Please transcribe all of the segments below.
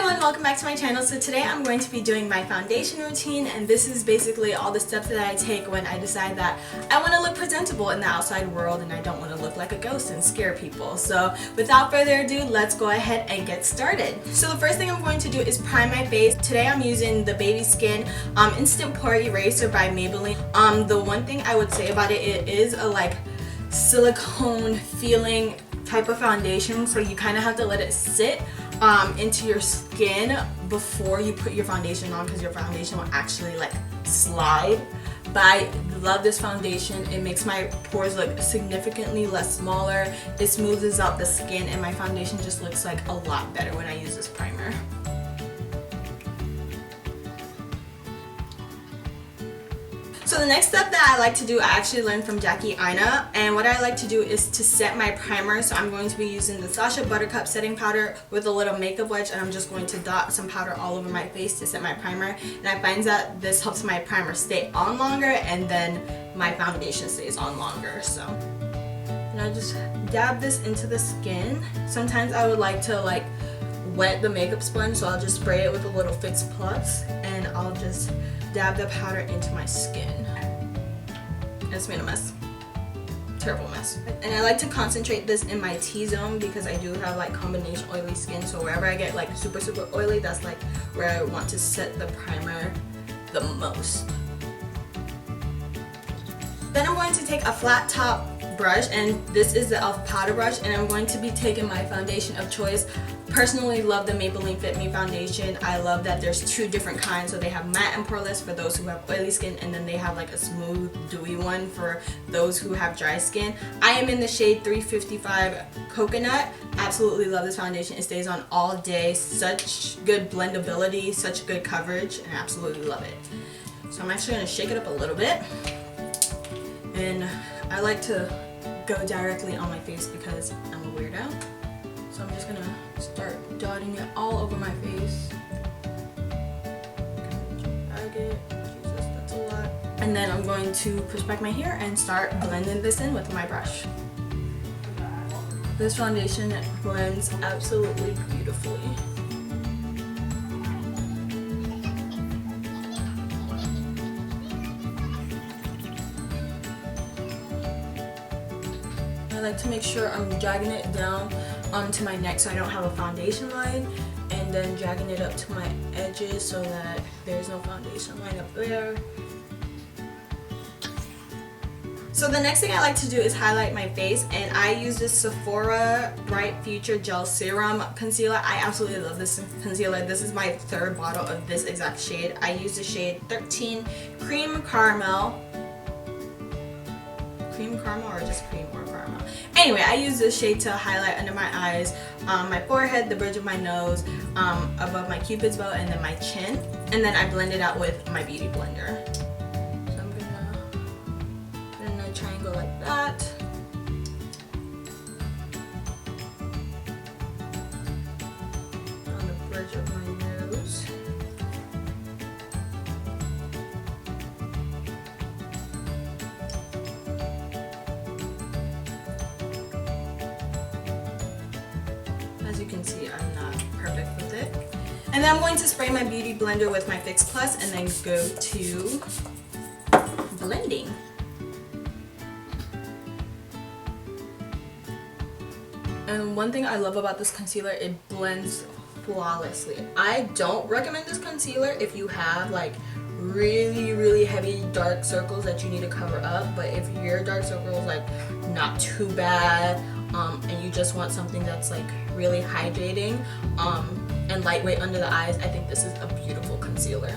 everyone, welcome back to my channel. So today I'm going to be doing my foundation routine, and this is basically all the steps that I take when I decide that I want to look presentable in the outside world and I don't want to look like a ghost and scare people. So without further ado, let's go ahead and get started. So the first thing I'm going to do is prime my face. Today I'm using the Baby Skin Instant Pore Eraser by Maybelline. The one thing I would say about it, it is a like silicone feeling type of foundation, so you kind of have to let it sit into your skin before you put your foundation on, because your foundation will actually like slide. But I love this foundation. It makes my pores look significantly less smaller. It smooths out the skin, and my foundation just looks like a lot better when I use this primer. So the next step that I like to do, I actually learned from Jackie Aina, and what I like to do is to set my primer. So I'm going to be using the Sascha Buttercup setting powder with a little makeup wedge, and I'm just going to dot some powder all over my face to set my primer. And I find that this helps my primer stay on longer, and then my foundation stays on longer. So, and I just dab this into the skin. Sometimes I would like to like wet the makeup sponge, so I'll just spray it with a little Fix Plus, and I'll just dab the powder into my skin. It's made a mess. Terrible mess. And I like to concentrate this in my T-zone because I do have like combination oily skin, so wherever I get like super oily, that's like where I want to set the primer the most. Then I'm going to take a flat top brush, and this is the e.l.f. powder brush, and I'm going to be taking my foundation of choice. Personally love the Maybelline Fit Me Foundation. I love that there's two different kinds, so they have matte and poreless for those who have oily skin, and then they have like a smooth dewy one for those who have dry skin. I am in the shade 355 Coconut. Absolutely love this foundation. It stays on all day. Such good blendability, such good coverage, and I absolutely love it. So I'm actually going to shake it up a little bit, and I like to go directly on my face because I'm a weirdo. So I'm just gonna start dotting it all over my face. Drag it. Jesus, that's a lot. And then I'm going to push back my hair and start blending this in with my brush. This foundation blends absolutely beautifully. I like to make sure I'm dragging it down onto my neck so I don't have a foundation line, and then dragging it up to my edges so that there's no foundation line up there. So the next thing I like to do is highlight my face, and I use this Sephora Bright Future Gel Serum Concealer. I absolutely love this concealer. This is my third bottle of this exact shade. I use the shade 13 Cream Caramel. Cream caramel, or just cream or caramel? Anyway, I use this shade to highlight under my eyes, my forehead, the bridge of my nose, above my cupid's bow, and then my chin. And then I blend it out with my beauty blender. So I'm gonna triangle like that. On the bridge of my nose. As you can see, I'm not perfect with it. And then I'm going to spray my beauty blender with my Fix Plus and then go to blending. And one thing I love about this concealer, it blends flawlessly. I don't recommend this concealer if you have like really heavy dark circles that you need to cover up, but if your dark circles like not too bad, and you just want something that's like really hydrating and lightweight under the eyes, I think this is a beautiful concealer.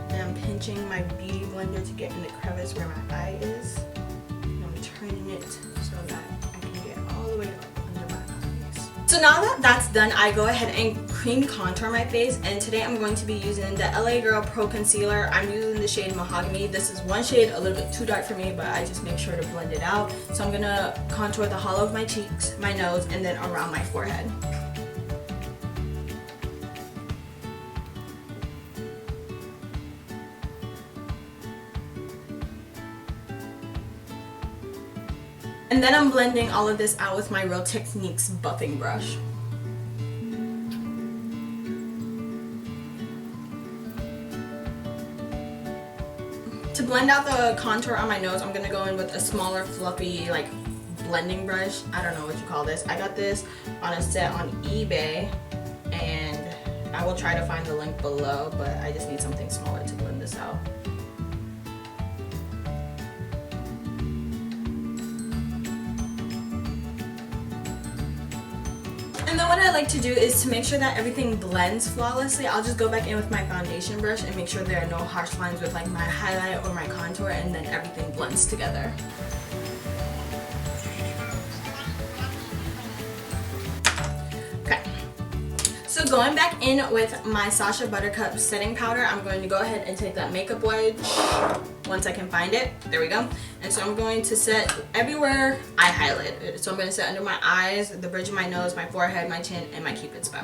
And I'm pinching my beauty blender to get in the crevice where my eye is, and I'm turning it so that I can get all the way up under my eyes. So now that that's done, I go ahead and cream contour my face, and today I'm going to be using the LA Girl Pro Concealer. I'm using the shade Mahogany. This is one shade a little bit too dark for me, but I just make sure to blend it out. So I'm gonna contour the hollow of my cheeks, my nose, and then around my forehead. And then I'm blending all of this out with my Real Techniques buffing brush. To blend out the contour on my nose, I'm going to go in with a smaller, fluffy, like, blending brush. I don't know what you call this. I got this on a set on eBay, and I will try to find the link below, but I just need something smaller to blend this out. And then what I like to do is to make sure that everything blends flawlessly, I'll just go back in with my foundation brush and make sure there are no harsh lines with like my highlight or my contour, and then everything blends together. Okay. So going back in with my Sascha Buttercup setting powder, I'm going to go ahead and take that makeup wedge once I can find it. There we go. And so I'm going to set everywhere I highlighted. So I'm going to set under my eyes, the bridge of my nose, my forehead, my chin, and my cupid's bow.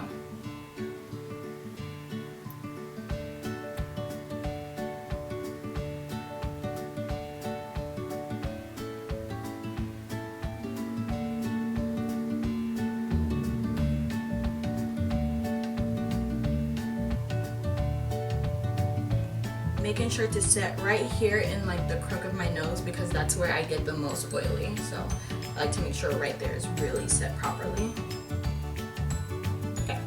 Making sure to set right here in like the crook of my nose, because that's where I get the most oily. So I like to make sure right there is really set properly. Okay.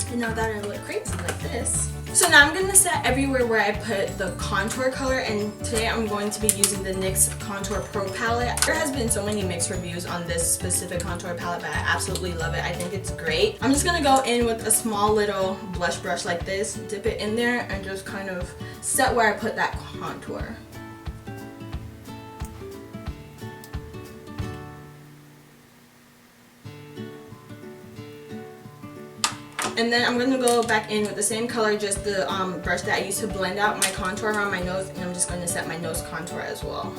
And now that I look crazy like this. So now I'm going to set everywhere where I put the contour color, and today I'm going to be using the NYX Contour Pro palette. There has been so many mixed reviews on this specific contour palette, but I absolutely love it. I think it's great. I'm just going to go in with a small little blush brush like this, dip it in there, and just kind of set where I put that contour. And then I'm going to go back in with the same color, just the brush that I used to blend out my contour around my nose, and I'm just going to set my nose contour as well.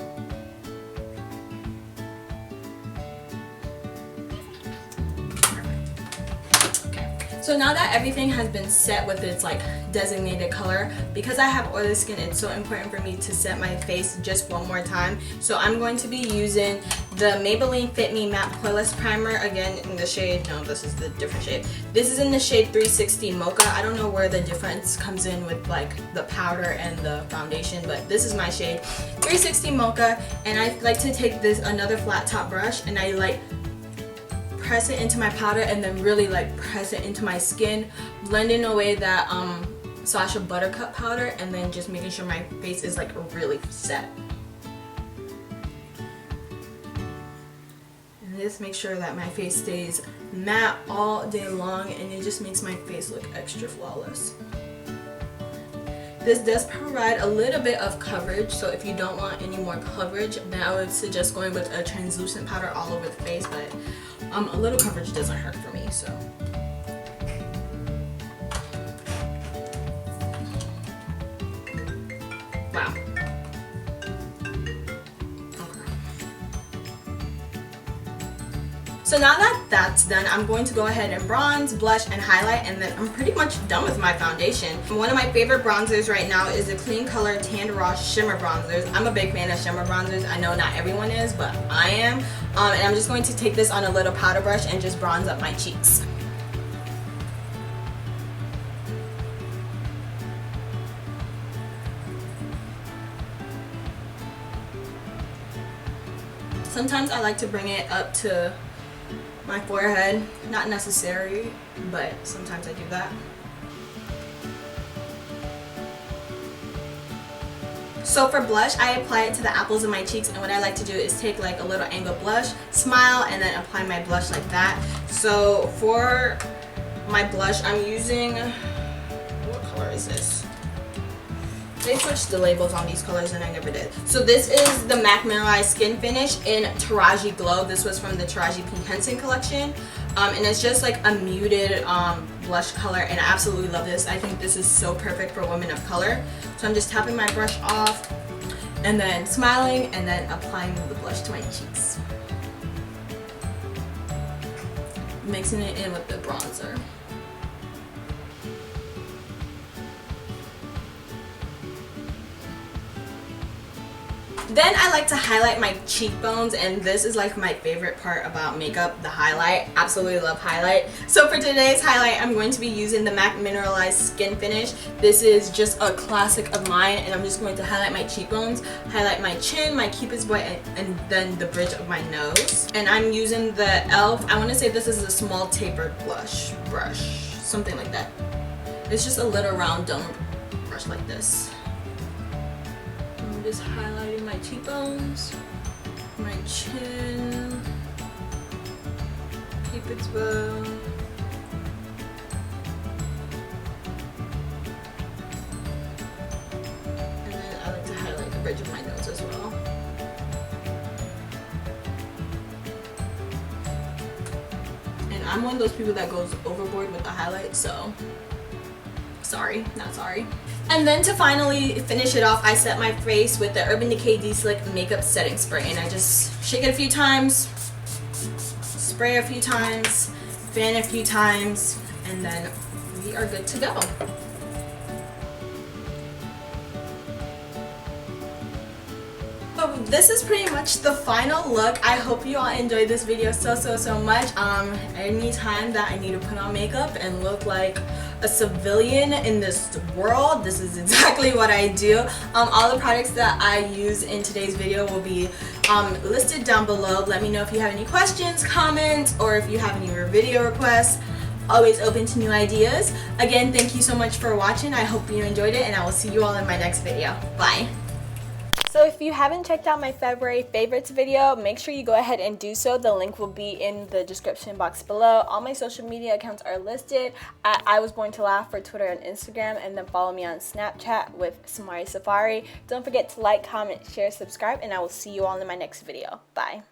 So now that everything has been set with its like designated color, because I have oily skin, it's so important for me to set my face just one more time. So I'm going to be using the Maybelline Fit Me Matte Poreless Primer, again in the shade, no, this is the different shade. This is in the shade 360 Mocha. I don't know where the difference comes in with like the powder and the foundation, but this is my shade 360 Mocha. And I like to take this another flat top brush, and I like press it into my powder, and then really like press it into my skin, blending away that Sascha Buttercup powder, and then just making sure my face is like really set. And just make sure that my face stays matte all day long, and it just makes my face look extra flawless. This does provide a little bit of coverage, so if you don't want any more coverage, then I would suggest going with a translucent powder all over the face, but a little coverage doesn't hurt for me, so. Wow. Okay. So now that that's done, I'm going to go ahead and bronze, blush, and highlight, and then I'm pretty much done with my foundation. One of my favorite bronzers right now is the KleanKolor Tan Rawr Shimmer Bronzers. I'm a big fan of shimmer bronzers. I know not everyone is, but I am. And I'm just going to take this on a little powder brush and just bronze up my cheeks. Sometimes I like to bring it up to my forehead. Not necessary, but sometimes I do that. So for blush, I apply it to the apples of my cheeks, and what I like to do is take like a little angled blush, smile, and then apply my blush like that. So for my blush, I'm using, what color is this? They switched the labels on these colors and I never did. So this is the MAC Mineralize Skinfinish in Taraji Glow. This was from the Taraji Pink Henson collection. And it's just like a muted blush color, and I absolutely love this. I think this is so perfect for women of color. So I'm just tapping my brush off and then smiling and then applying the blush to my cheeks. Mixing it in with the bronzer. Then I like to highlight my cheekbones, and this is like my favorite part about makeup, the highlight. Absolutely love highlight. So for today's highlight, I'm going to be using the MAC Mineralize Skin Finish. This is just a classic of mine, and I'm just going to highlight my cheekbones, highlight my chin, my cupid's bow, and then the bridge of my nose. And I'm using the e.l.f. I want to say this is a small tapered brush, something like that. It's just a little round dome brush like this. I'm just highlighting my cheekbones, my chin, cupid's bow. And then I like to highlight the bridge of my nose as well. And I'm one of those people that goes overboard with the highlight, so sorry, not sorry. And then to finally finish it off, I set my face with the Urban Decay De-Slic Makeup Setting Spray, and I just shake it a few times, spray a few times, fan a few times, and then we are good to go. So this is pretty much the final look. I hope you all enjoyed this video so much. Anytime that I need to put on makeup and look like a civilian in this world, this is exactly what I do. All the products that I use in today's video will be listed down below. Let me know if you have any questions, comments, or if you have any video requests. Always open to new ideas. Again, thank you so much for watching. I hope you enjoyed it, and I will see you all in my next video. Bye. So if you haven't checked out my February favorites video, make sure you go ahead and do so. The link will be in the description box below. All my social media accounts are listed at I Was Born to Laugh for Twitter and Instagram, and then follow me on Snapchat with SamariSafari. Don't forget to like, comment, share, subscribe, and I will see you all in my next video. Bye.